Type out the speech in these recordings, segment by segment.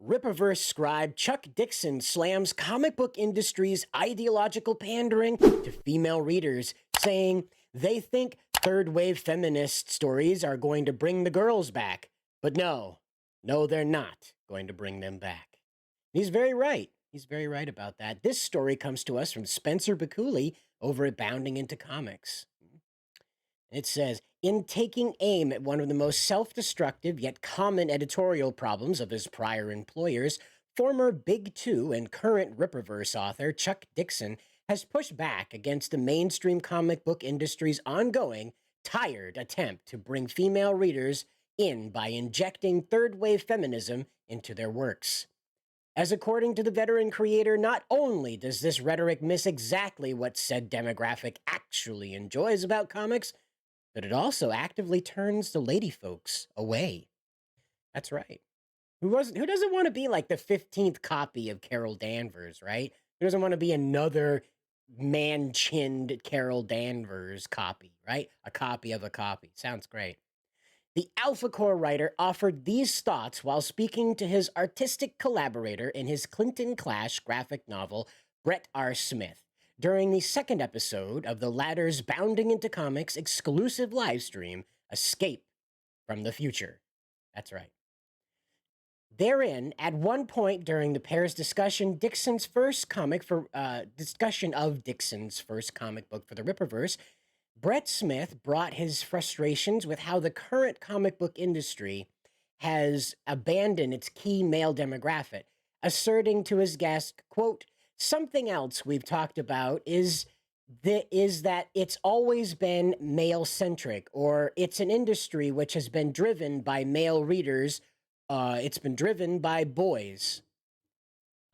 Rippaverse scribe Chuck Dixon slams comic book industry's ideological pandering to female readers, saying they think third-wave feminist stories are going to bring the girls back. But no, they're not going to bring them back. He's very right. He's very right about that. This story comes to us from Spencer Baculi over at Bounding Into Comics. It says, in taking aim at one of the most self-destructive yet common editorial problems of his prior employers, former Big Two and current Rippaverse author Chuck Dixon has pushed back against the mainstream comic book industry's ongoing, tired attempt to bring female readers in by injecting third-wave feminism into their works. As according to the veteran creator, not only does this rhetoric miss exactly what said demographic actually enjoys about comics, but it also actively turns the lady folks away. That's right. Who doesn't want to be like the 15th copy of Carol Danvers, right? Who doesn't want to be another man-chinned Carol Danvers copy, right? A copy of a copy. Sounds great. The Alpha Core writer offered these thoughts while speaking to his artistic collaborator in his Clinton Clash graphic novel, Brett R. Smith, during the second episode of the latter's Bounding Into Comics exclusive livestream, Escape from the Future. That's right. Therein, at one point during the pair's discussion, discussion of Dixon's first comic book for the Rippaverse, Brett Smith brought his frustrations with how the current comic book industry has abandoned its key male demographic, asserting to his guest, quote, something else we've talked about is that it's always been male-centric, or it's an industry which has been driven by male readers. It's been driven by boys.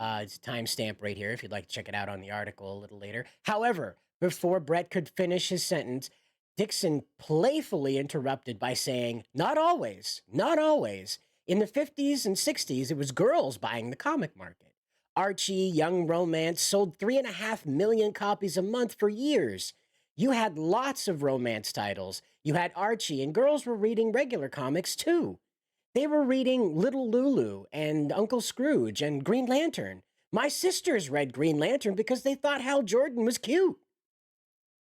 It's a timestamp right here if you'd like to check it out on the article a little later. However, before Brett could finish his sentence, Dixon playfully interrupted by saying, not always, not always. In the 50s and 60s, it was girls buying the comic market. Archie, young romance, sold 3.5 million copies a month for years. You had lots of romance titles. You had Archie, and girls were reading regular comics too. They were reading Little Lulu and Uncle Scrooge and Green Lantern. My sisters read Green Lantern because they thought Hal Jordan was cute.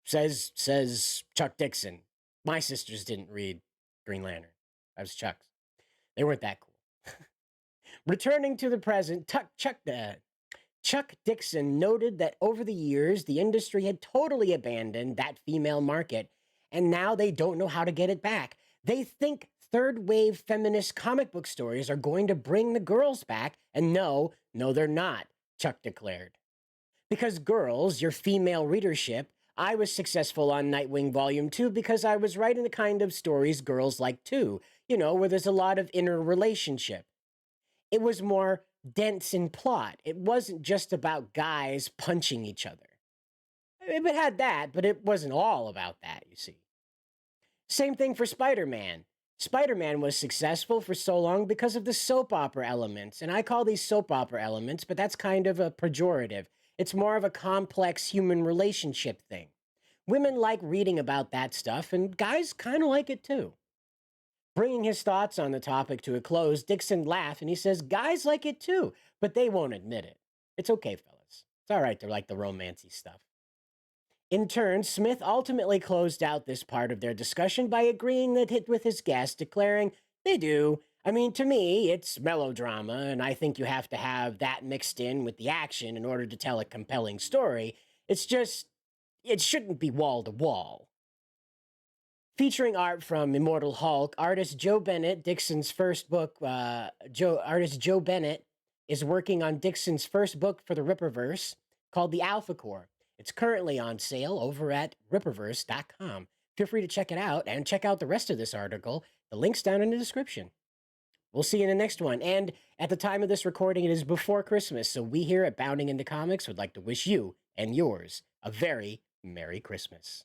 Says Chuck Dixon. My sisters didn't read Green Lantern. That was Chuck's. They weren't that cool. Returning to the present, Chuck Dixon noted that over the years, the industry had totally abandoned that female market, and now they don't know how to get it back. They think third-wave feminist comic book stories are going to bring the girls back, and no, they're not, Chuck declared. Because girls, your female readership, I was successful on Nightwing Volume 2 because I was writing the kind of stories girls like too, where there's a lot of inner relationship. It was more dense in plot. It wasn't just about guys punching each other. It had that, but it wasn't all about that, you see. Same thing for Spider-Man. Spider-Man was successful for so long because of the soap opera elements, and I call these soap opera elements, but that's kind of a pejorative. It's more of a complex human relationship thing. Women like reading about that stuff, and guys kind of like it too. Bringing his thoughts on the topic to a close, Dixon laughed and he says, guys like it too, but they won't admit it. It's okay, fellas. It's all right to like the romancy stuff. In turn, Smith ultimately closed out this part of their discussion by agreeing with his guest, declaring, they do. I mean, to me, it's melodrama, and I think you have to have that mixed in with the action in order to tell a compelling story. It's just, it shouldn't be wall to wall. Featuring art from Immortal Hulk, artist Joe Bennett, Dixon's first book, artist Joe Bennett is working on Dixon's first book for the Rippaverse called The Alpha Core. It's currently on sale over at rippaverse.com. Feel free to check it out and check out the rest of this article. The link's down in the description. We'll see you in the next one. And at the time of this recording, it is before Christmas, so we here at Bounding Into Comics would like to wish you and yours a very Merry Christmas.